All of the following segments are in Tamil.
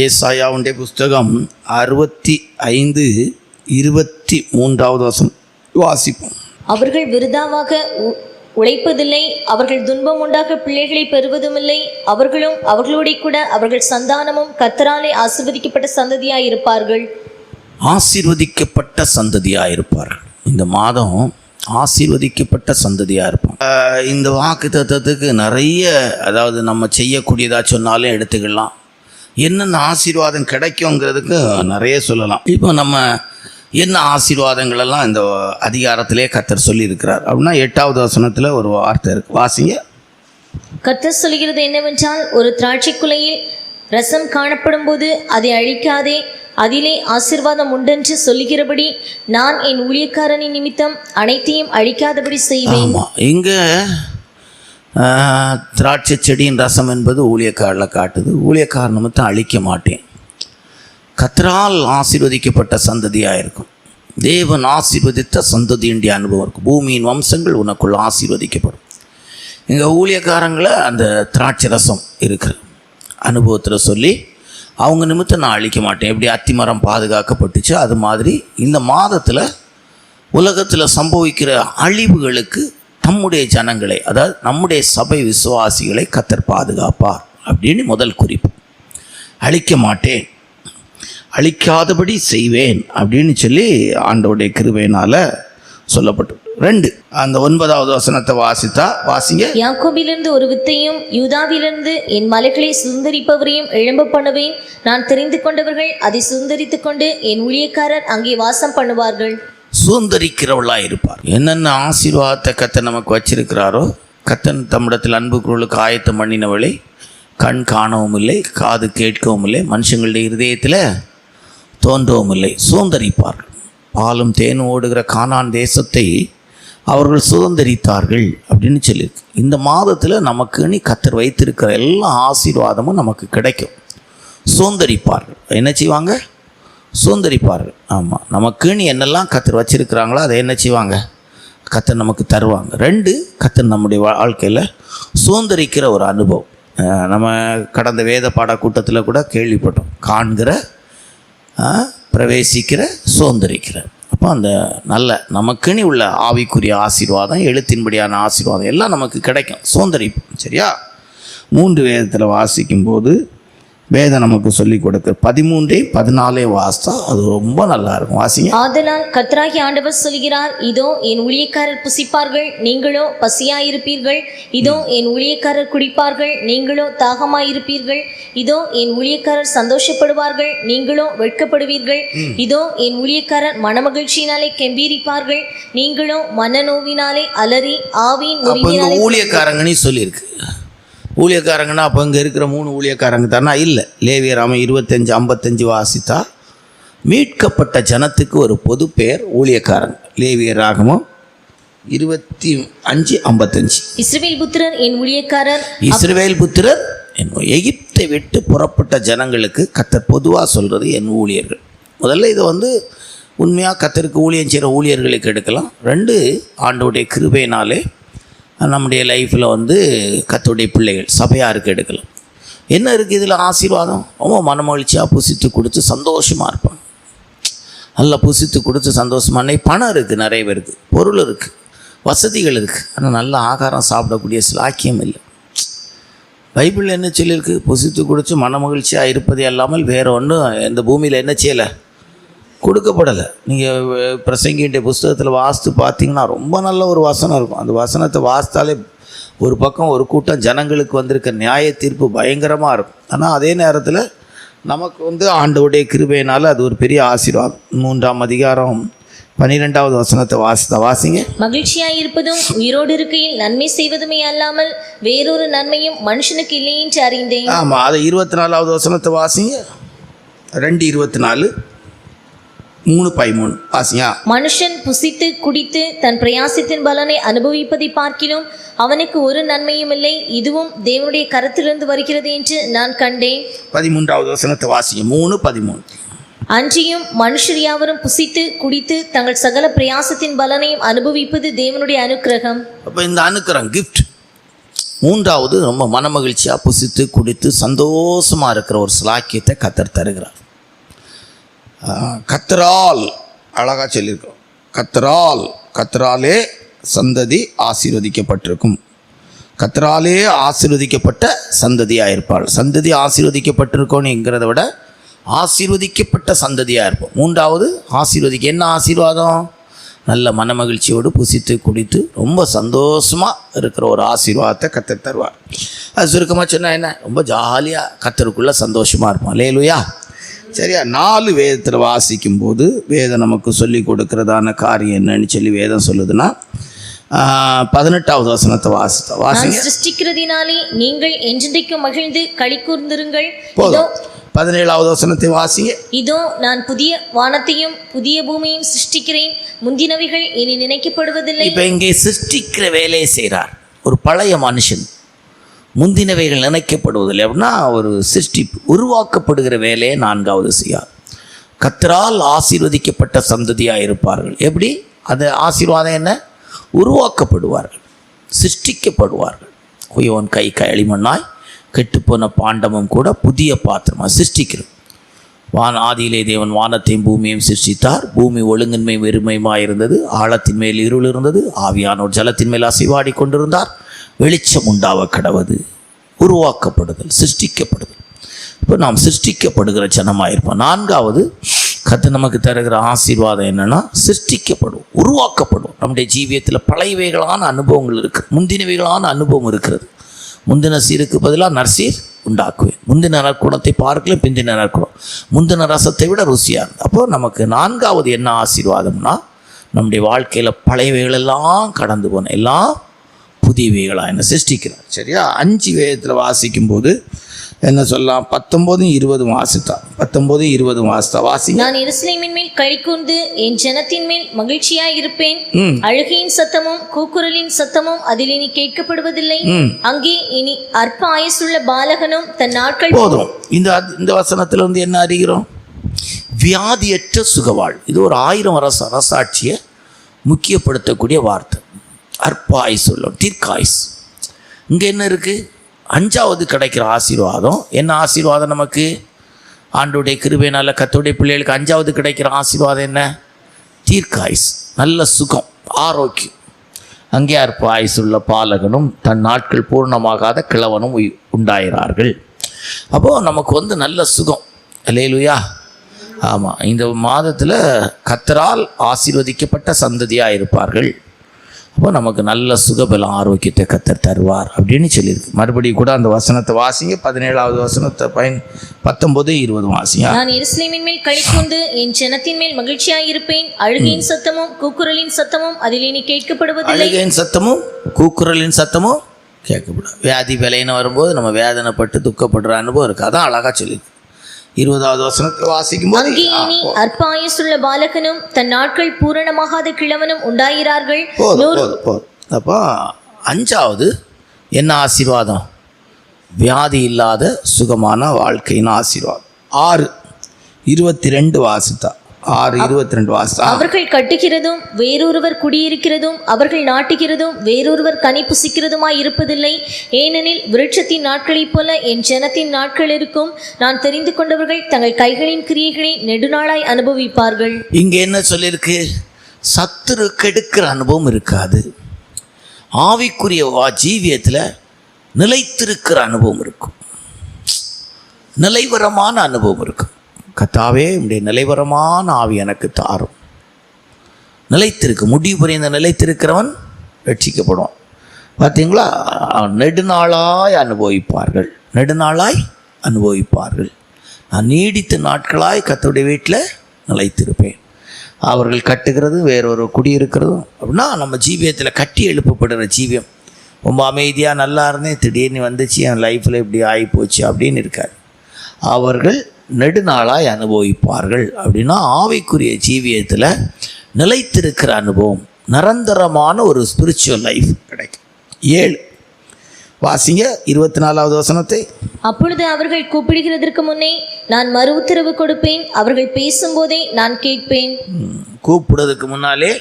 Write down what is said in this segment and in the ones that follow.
ஏசாயாவுடைய புஸ்தகம் 65:23 வாசிப்போம். அவர்கள் விருதாவாக உழைப்பதில்லை, அவர்கள் துன்பம் உண்டாக பிள்ளைகளை பெறுவதுமில்லை. அவர்களும் அவர்களோட கூட அவர்கள் சந்தானமும் கர்த்தராலே ஆசீர்வதிக்கப்பட்ட சந்ததியாயிருப்பார்கள். ஆசீர்வதிக்கப்பட்ட சந்ததியாயிருப்பார்கள். இந்த மாதம் ஆசீர்வதிக்கப்பட்ட சந்ததியாக இருப்பாங்க. இந்த வாக்கு தத்துவத்துக்கு நிறைய, அதாவது நம்ம செய்யக்கூடியதாக சொன்னாலும் எடுத்துக்கலாம், என்னென்ன ஆசீர்வாதம் கிடைக்குங்கிறதுக்கு நிறைய சொல்லலாம். இப்போ நம்ம என்ன ஆசீர்வாதங்களெல்லாம் இந்த அதிகாரத்திலே கர்த்தர் சொல்லியிருக்கிறார் அப்படின்னா 8வது வசனத்தில் ஒரு வார்த்தை இருக்குது, வாசிங்க. கர்த்தர் சொல்கிறது என்னவென்றால், ஒரு திராட்சை குலையில் ரசம் காணப்படும் போது அதை அழிக்காதே, அதிலே ஆசீர்வாதம் உண்டென்று சொல்லுகிறபடி நான் என் ஊழியக்காரனின் நிமித்தம் அனைத்தையும் அழிக்காதபடி செய்வேன். ஆமாம், இங்கே திராட்சை செடியின் ரசம் என்பது ஊழியக்காரில் காட்டுது. ஊழியக்கார நிமித்தம் அழிக்க மாட்டேன். கர்த்தரால் ஆசீர்வதிக்கப்பட்ட சந்ததியாக இருக்கும். தேவன் ஆசீர்வதித்த சந்ததியுடைய அனுபவம் இருக்கும். பூமியின் வம்சங்கள் உனக்குள் ஆசீர்வதிக்கப்படும். எங்கள் ஊழியக்காரங்களை அந்த திராட்சை ரசம் இருக்கிற அனுபவத்தில் சொல்லி அவங்க நிமித்தம் நான் அழிக்க மாட்டேன். எப்படி அத்திமரம் பாதுகாக்கப்பட்டுச்சு, அது மாதிரி இந்த மாதத்தில் உலகத்தில் சம்பவிக்கிற அழிவுகளுக்கு நம்முடைய ஜனங்களை, அதாவது நம்முடைய சபை விசுவாசிகளை கர்த்தர் பாதுகாப்பார் அப்படின்னு முதல் குறிப்பு. அழிக்க மாட்டேன், அழிக்காதபடி செய்வேன் அப்படின்னு சொல்லி ஆண்டவருடைய கிருபையினால் சொல்லப்பட்டு. 2 அந்த 9வது வசனத்தை வாசிங்க. யாக்கோபிலிருந்து ஒரு வித்தையும் யூதாவிலிருந்து என் மலைகளை சுதந்தரிப்பவரையும் எழும்ப பண்ணுவேன். நான் தெரிந்து கொண்டவர்கள் அதை சுதந்தரித்துக் கொண்டு என் ஊழியக்காரர் அங்கே வாசம் பண்ணுவார்கள். சுதந்தரிக்கிறவளாக இருப்பார். என்னென்ன ஆசீர்வாதத்தை கர்த்தர் நமக்கு வச்சிருக்கிறாரோ, கர்த்தர் தம்மிடத்தில் அன்பு குரலுக்கு ஆயத்தம் பண்ணினவளை கண் காணவும் இல்லை, காது கேட்கவும் இல்லை, மனுஷங்களுடைய இருதயத்தில் தோன்றவும் இல்லை. சுதந்தரிப்பார்கள். பாலும் தேனும் ஓடுகிற கானான் தேசத்தை அவர்கள் சுதந்தரித்தார்கள் அப்படின்னு சொல்லியிருக்கு. இந்த மாதத்தில் நமக்குன்னு கர்த்தர் வைத்திருக்கிற எல்லா ஆசீர்வாதமும் நமக்கு கிடைக்கும். சுதந்தரிப்பார்கள். என்ன செய்வாங்க? சுதந்தரிப்பார்கள். ஆமாம், நமக்குன்னு என்னெல்லாம் கர்த்தர் வச்சிருக்கிறாங்களோ அதை என்ன செய்வாங்க? கர்த்தர் நமக்கு தருவாங்க. 2 கர்த்தர் நம்முடைய வாழ்க்கையில் சுதந்தரிக்கிற ஒரு அனுபவம். நம்ம கடந்த வேத பாட கூட்டத்தில் கூட கேள்விப்பட்டோம். காண்கிற, பிரவேசிக்கிற, சுதந்தரிக்கிற. அப்போ அந்த நல்ல நமக்குன்னு உள்ள ஆவிக்குரிய ஆசீர்வாதம், எழுத்தின்படியான ஆசீர்வாதம் எல்லாம் நமக்கு கிடைக்கும். சுதந்தரிப்பு. சரியா? 3 வேதத்தில் வாசிக்கும்போது வேதம் நமக்கு சொல்லிக் கொடுக்க 13-14 வாசித்தா அது ரொம்ப நல்லா இருக்கும். வாசிங்க. ஆதலால் கர்த்தராகிய ஆண்டவர் சொல்கிறார், இதோ என் ஊழியக்காரர் புசிப்பார்கள், நீங்களோ பசியாயிருப்பீர்கள். இதோ என் ஊழியக்காரர் குடிப்பார்கள், நீங்களோ தாகமாயிருப்பீர்கள். இதோ என் ஊழியக்காரர் சந்தோஷப்படுவார்கள், நீங்களோ வெட்கப்படுவீர்கள். இதோ என் ஊழியக்காரர் மனமகிழ்ச்சியினாலே கெம்பீரிப்பார்கள், நீங்களோ மனநோவினாலே அலறி ஆவியின் முறிவினாலே. ஊழியக்காரங்கன்னு சொல்லியிருக்கு. ஊழியக்காரங்கன்னா அப்போ இங்கே இருக்கிற 3 ஊழியக்காரங்க தானே? இல்லை. லேவியராம 25-55 வாசித்தா மீட்கப்பட்ட ஜனத்துக்கு ஒரு பொது பெயர் ஊழியக்காரங்க. லேவியராகமும் 25-55. இஸ்ரவேல் புத்திரர் என் ஊழியக்காரர். இஸ்ரவேல் புத்திரர் எகிப்தை விட்டு புறப்பட்ட ஜனங்களுக்கு கர்த்தர் பொதுவாக சொல்கிறது என் ஊழியர்கள். முதல்ல இதை உண்மையாக கர்த்தருக்கு ஊழியம் செய்கிற ஊழியர்களுக்கு எடுக்கலாம். 2 ஆண்டவருடைய கிருபையினாலே நம்முடைய லைஃப்பில் கர்த்தருடைய பிள்ளைகள் சபையாருக்கு எடுக்கலாம். என்ன இருக்குது இதில்? ஆசீர்வாதம். ரொம்ப மனமகிழ்ச்சியாக புசித்து கொடுத்து சந்தோஷமாக இருப்பாங்க. நல்லா புசித்து கொடுத்து சந்தோஷமான பணம் இருக்குது, நிறைய பேருக்கு பொருள் இருக்குது, வசதிகள் இருக்குது. ஆனால் நல்ல ஆகாரம் சாப்பிடக்கூடிய சிலாக்கியம் இல்லை. பைபிளில் என்ன சொல்லியிருக்கு? புசித்து குடித்து மனமகிழ்ச்சியாக இருப்பதே அல்லாமல் வேறு ஒன்றும் இந்த பூமியில் என்ன செய்யலை, கொடுக்கப்படலை. நீங்கள் பிரசங்கின்ற புஸ்தகத்தில் வாசித்து பார்த்தீங்கன்னா ரொம்ப நல்ல ஒரு வசனம் இருக்கும். அந்த வசனத்தை வாசித்தாலே ஒரு பக்கம் ஒரு கூட்டம் ஜனங்களுக்கு வந்திருக்க நியாய தீர்ப்பு பயங்கரமாக இருக்கும். ஆனால் அதே நேரத்தில் நமக்கு ஆண்டவருடைய கிருபையினால் அது ஒரு பெரிய ஆசீர்வாதம். 3ஆம் அதிகாரம் 12வது வசனத்தை வாசிங்க. மகிழ்ச்சியாயிருப்பதும் உயிரோடு இருக்கையில் நன்மை செய்வதுமே அல்லாமல் வேறொரு நன்மையும் மனுஷனுக்கு இல்லை என்று அறிந்தேன். ஆமாம், அதை 24வது வசனத்தை வாசிங்க. 2:24 3:13 வாசிங்க. மனுஷன் புசித்து குடித்து தன் பிரயாசத்தின் பலனை அனுபவிப்பதை பார்க்கிலும் அவனுக்கு ஒரு நன்மையும் இல்லை, இதுவும் தேவனுடைய கரத்திலிருந்து வருகிறது என்று நான் கண்டேன். 13வது வசனத்தை வாசிங்க. 3:13. அன்றியும் மனுஷர் யாவரும் புசித்து குடித்து தங்கள் சகல பிரயாசத்தின் பலனையும் அனுபவிப்பது தேவனுடைய அனுக்கிரகம். அப்போ இந்த அனுக்கிரகம் கிஃப்ட் மூன்றாவது ரொம்ப மனமகிழ்ச்சியாக புசித்து குடித்து சந்தோஷமாக இருக்கிற ஒரு சிலாக்கியத்தை கர்த்தர் தருகிறார். கர்த்தரால் அழகாக சொல்லியிருக்கோம், கர்த்தராலே சந்ததி ஆசீர்வதிக்கப்பட்டிருக்கும். கர்த்தராலே ஆசீர்வதிக்கப்பட்ட சந்ததியாக இருப்பாள். சந்ததி ஆசீர்வதிக்கப்பட்டிருக்கோங்கிறத விட ஆசீர்வதிக்கப்பட்ட சந்ததியாக இருப்போம். மூன்றாவது என்ன ஆசீர்வாதம்? நல்ல மனமகிழ்ச்சியோடு புசித்து குடித்து ரொம்ப சந்தோஷமாக இருக்கிற ஒரு ஆசீர்வாதத்தை கர்த்தர் தருவார். அது சுருக்கமாக சொன்னால் என்ன, ரொம்ப ஜாலியாக கர்த்தருக்குள்ளே சந்தோஷமாக இருப்போம். அல்லேலூயா. சரியா? 4 வேதத்தில் வாசிக்கும்போது வேதம் நமக்கு சொல்லி கொடுக்கறதான காரியம் என்னன்னு சொல்லி வேதம் சொல்லுதுன்னா, 18வது வசனத்தை வாசிங்க. சிருஷ்டிக்கிறதினாலே நீங்கள் என்றென்றைக்கும் மகிழ்ந்து களி கூர்ந்திருங்கள். போதும். 17வது வசனத்தை வாசிங்க. இதோ நான் புதிய வானத்தையும் புதிய பூமியையும் சிருஷ்டிக்கிறேன், முந்தினவைகள் இனி நினைக்கப்படுவதில்லை. இப்போ இங்கே சிருஷ்டிக்கிற வேலையை செய்கிறார் ஒரு பழைய மனுஷன். முந்தினவைகள் நினைக்கப்படுவதில்லை அப்படின்னா ஒரு சிருஷ்டிப்பு உருவாக்கப்படுகிற வேலையை 4வது செய்யார். கர்த்தரால் ஆசீர்வதிக்கப்பட்ட சந்ததியாக இருப்பார்கள். எப்படி? அது ஆசீர்வாதம் என்ன? உருவாக்கப்படுவார்கள், சிருஷ்டிக்கப்படுவார்கள். குயவன் கை களிமண்ணாய் கெட்டுப்போன பாண்டமும் கூட புதிய பாத்திரமாக சிருஷ்டிக்கிறோம். ஆதியிலே தேவன் வானத்தையும் பூமியையும் சிருஷ்டித்தார். பூமி ஒழுங்கின்மை வெறுமையுமாக இருந்தது, ஆழத்தின் மேல் இருள் இருந்தது, ஆவியானோர் ஜலத்தின் மேல் அசைவாடி கொண்டிருந்தார். வெளிச்சம் உண்டாவ கடவது. உருவாக்கப்படுதல், சிருஷ்டிக்கப்படுதல். இப்போ நாம் சிருஷ்டிக்கப்படுகிற ஜனமாக இருப்போம். 4வது கர்த்தர் நமக்கு தருகிற ஆசீர்வாதம் என்னென்னா, சிருஷ்டிக்கப்படும், உருவாக்கப்படும். நம்முடைய ஜீவியத்தில் பழையவைகளான அனுபவங்கள் இருக்குது, முந்தினவைகளான அனுபவம் இருக்கிறது. முந்தின சீருக்கு பதிலாக நற்சீர் உண்டாக்குவேன். முந்தின நற்குணத்தை பார்க்கல பிந்தின நற்குணம், முந்தின ரசத்தை விட ருசியாக இருந்தது. அப்போ நமக்கு 4வது என்ன ஆசீர்வாதம்னா, நம்முடைய வாழ்க்கையில் பழையவைகளெல்லாம் கடந்து போன எல்லாம் புதியவைகளாக என்ன சிருஷ்டிக்கிறார். சரியா? 5 வேதத்தில் வாசிக்கும்போது என்ன சொல்லலாம்? 19, 20 வாசித்தா. 19, 20 வாசித்தா வாசி. நான் எருசலேமின் மேல் களி கூர்ந்து என் ஜனத்தின் மேல் மகிழ்ச்சியாய் இருப்பேன். அழுகையின் சத்தமும் கூக்குரலின் சத்தமும் அதில் இனி கேட்கப்படுவதில்லை. அங்கே இனி அற்ப ஆயுசுள்ள பாலகனும் தன் நாட்கள். போதும். இந்த வசனத்திலிருந்து என்ன அறிகிறோம்? வியாதியற்ற சுகவாழ். இது ஒரு 1000 வருஷ அரசாட்சியை முக்கியப்படுத்தக்கூடிய வார்த்தை. அற்ப ஆயுசு சொல்லும், தீர்க்காயுஸ். இங்கே என்ன இருக்குது? 5வது கிடைக்கிற ஆசீர்வாதம் என்ன? ஆசீர்வாதம் நமக்கு ஆண்டோடைய கிருபையினால கர்த்தருடைய பிள்ளைகளுக்கு 5வது கிடைக்கிற ஆசீர்வாதம் என்ன? தீர்க்காயுஸ், நல்ல சுகம், ஆரோக்கியம். அங்கே அற்ப ஆயுசுள்ள பாலகனும் தன் நாட்கள் பூர்ணமாகாத கிழவனும் உண்டாயிறார்கள். அப்போது நமக்கு நல்ல சுகம். அல்லேலூயா. ஆமாம், இந்த மாதத்தில் கர்த்தரால் ஆசீர்வதிக்கப்பட்ட சந்ததியாக இருப்பார்கள். அப்போ நமக்கு நல்ல சுகபலம் ஆரோக்கியத்தை கர்த்தர் தருவார் அப்படின்னு சொல்லியிருக்கு. மறுபடியும் கூட அந்த வசனத்தை வாசிங்க. 17வது வசனத்தை 19, 20 வாசிங்க. நான் எருசலேமின் மேல் களி கூர்ந்து என் ஜனத்தின் மேல் மகிழ்ச்சியாய் இருப்பேன். அழுகையின் சத்தமும் கூக்குரலின் சத்தமும் அதில் இனி கேட்கப்படுவதில்லை. அழுகையின் சத்தமும் கூக்குரலின் சத்தமும் கேட்கப்படும். வியாதி விலைன்னு வரும்போது நம்ம வேதனைப்பட்டு துக்கப்படுற அனுபவம் இருக்குது. அதான் அழகாக சொல்லியிருக்கு. 20வது வசனத்தை வாசிக்கும் போது, அங்கே இனி அற்ப ஆயுசுள்ள பாலகனும் தன் நாட்கள் பூரணமாகாத கிழவனும் உண்டாகிறார்கள். அப்போ 5வது என்ன ஆசீர்வாதம்? வியாதி இல்லாத சுகமான வாழ்க்கையின் ஆசீர்வாதம். 6, 22 வாசித்தா. 6, 22 வாசித்தா. அவர்கள் கட்டுகிறதும் வேறொருவர் குடியிருக்கிறதும் அவர்கள் நாட்டுகிறதும் வேறொருவர் கனி புசிக்கிறதுமாய் இருப்பதில்லை. ஏனெனில் விருட்சத்தின் நாட்களைப் போல என் ஜனத்தின் நாட்கள் இருக்கும். நான் தெரிந்து கொண்டவர்கள் தங்கள் கைகளின் கிரியைகளை நெடுநாளாய் அனுபவிப்பார்கள். இங்கே என்ன சொல்லியிருக்கு? சத்துரு கெடுக்கிற அனுபவம் இருக்காது. ஆவிக்குரிய ஜீவியத்தில் நிலைத்திருக்கிற அனுபவம் இருக்கும், நிலைவரமான அனுபவம் இருக்கும். கர்த்தாவே, உடைய நிலைவரமான ஆவி எனக்கு தாரும். நிலைத்திருக்கு, முடிவு புரிந்த நிலைத்திருக்கிறவன் ரட்சிக்கப்படுவான். பார்த்தீங்களா? நெடுநாளாய் அனுபவிப்பார்கள், நெடுநாளாய் அனுபவிப்பார்கள். நான் நீடித்த நாட்களாய் கர்த்தருடைய வீட்டில் நிலைத்திருப்பேன். அவர்கள் கட்டுகிறது வேறொரு குடியிருக்கிறதும் அப்படின்னா நம்ம ஜீவியத்தில் கட்டி எழுப்பப்படுற ஜீவியம். ரொம்ப அமைதியாக நல்லா இருந்தேன், திடீர்னு வந்துச்சு என் லைஃப்பில் இப்படி ஆகி போச்சு அப்படின்னு இருக்காது. அவர்கள் நெடுநாளாய் அனுபவிப்பார்கள் அப்படின்னா ஆவிக்குரிய ஜீவியத்தில் நிலைத்திருக்கிற அனுபவம், நிரந்தரமான ஒரு ஸ்பிரிச்சுவல் லைஃப் கிடைக்கும். 7 வாசிங்க 24வது வசனத்தை. அப்பொழுது அவர்கள் கூப்பிடுகிறதற்கு முன்னே நான் மறு உத்தரவு கொடுப்பேன், அவர்கள் பேசும்போதே நான் கேட்பேன். கூப்பிடுறதுக்கு முன்னாலே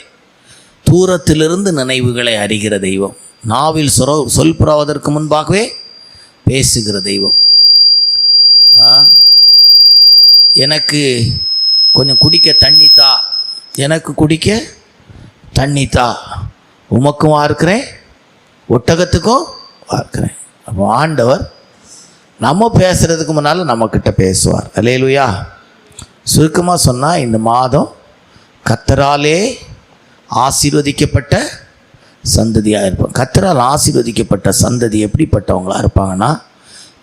தூரத்திலிருந்து நினைவுகளை அறிகிற தெய்வம். நாவில் சொல் புறாவதற்கு முன்பாகவே பேசுகிற தெய்வம். எனக்கு கொஞ்சம் குடிக்க தண்ணி தா, எனக்கு குடிக்க தண்ணி தா, உமக்கும் வார்க்கிறேன் ஒட்டகத்துக்கும் வார்க்கிறேன். அப்போ ஆண்டவர் நம்ம பேசுகிறதுக்கு முன்னால் நம்மக்கிட்ட பேசுவார். அல்லேலூயா. சுருக்கமாக சொன்னால் இந்த மாதம் கர்த்தராலே ஆசீர்வதிக்கப்பட்ட சந்ததியாக இருப்பாங்க. கர்த்தரால் ஆசீர்வதிக்கப்பட்ட சந்ததி எப்படிப்பட்டவங்களாக இருப்பாங்கன்னா,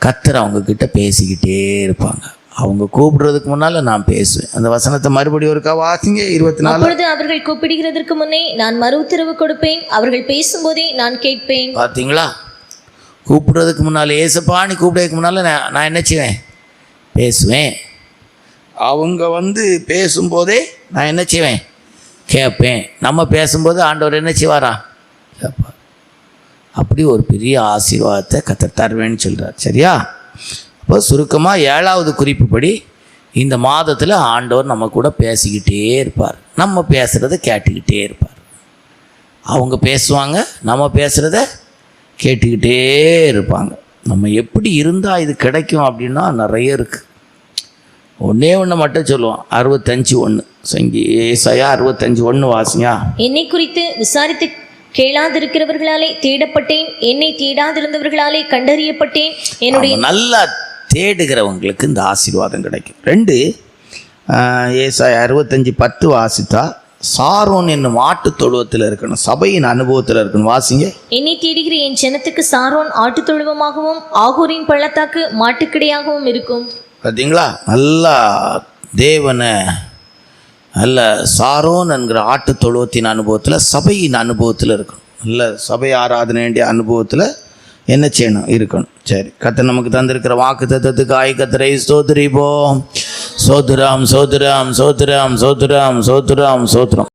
கர்த்தர் அவங்கக்கிட்ட பேசிக்கிட்டே இருப்பாங்க. அவங்க கூப்பிடுறதுக்கு முன்னால் நான் பேசுவேன். அந்த வசனத்தை மறுபடியும் ஒருக்கா வாசிங்க. 24. அப்பொழுது அவர்கள் கூப்பிடுகிறதற்கு முன்னே நான் மறு உத்தரவு கொடுப்பேன், அவர்கள் பேசும்போதே நான் கேட்பேன். பார்த்தீங்களா? கூப்பிடுறதுக்கு முன்னால், ஏசப்பான்னு கூப்பிடுறதுக்கு முன்னால் நான் என்ன செய்வேன்? பேசுவேன். அவங்க பேசும்போதே நான் என்ன செய்வேன்? கேட்பேன். நம்ம பேசும்போது ஆண்டவர் என்ன செய்வாரா? கேட்பார். அப்படி ஒரு பெரிய ஆசீர்வாதத்தை கர்த்தர் தருவேன்னு சொல்கிறார். சரியா? இப்போ சுருக்கமாக 7வது குறிப்புப்படி இந்த மாதத்தில் ஆண்டவர் நம்ம கூட பேசிக்கிட்டே இருப்பார். நம்ம பேசுகிறத கேட்டுக்கிட்டே இருப்பார். அவங்க பேசுவாங்க, நம்ம பேசுகிறத கேட்டுக்கிட்டே இருப்பாங்க. நம்ம எப்படி இருந்தால் இது கிடைக்கும் அப்படின்னா நிறைய இருக்குது. ஒன்றே ஒன்று மட்டும் சொல்லுவோம். 65:1 ஏசாயா 65:1 வாசிங்க. என்னை குறித்து விசாரித்து கேளாதிருக்கிறவர்களாலே தேடப்பட்டேன், என்னை தேடாதிருந்தவர்களாலே கண்டறியப்பட்டேன். என்னுடைய நல்லா தேடுகிறவங்களுக்கு இந்த ஆசீர்வாதம் கிடைக்கும். 2 ஏசாயா 65:10 வாசித்தா, சாரோன் என்னும் ஆட்டு தொழுவத்தில் இருக்கணும், சபையின் அனுபவத்தில் இருக்கணும். வாசிங்க. என்னை தேடுகிற என் ஜனத்துக்கு சாரோன் ஆட்டு தொழுவமாகவும் ஆகூரின் பள்ளத்தாக்கு மாட்டுக்கிடையாகவும் இருக்கும். பார்த்தீங்களா? நல்லா தேவனை நல்ல சாரோன் என்கிற ஆட்டு தொழுவத்தின் அனுபவத்தில், சபையின் அனுபவத்தில் இருக்கணும். நல்ல சபை ஆராதனை வேண்டிய அனுபவத்தில் என்ன செய்யணும்? இருக்கணும். சரி, கர்த்தர் நமக்கு தந்திருக்கிற வாக்கு தத்தத்துக்காய் கர்த்தரை ஸ்தோத்திரிப்போம். சோத்திரம் சோத்திரம் சோத்திரம் சோத்திரம் சோத்திரம் சோத்திரம்.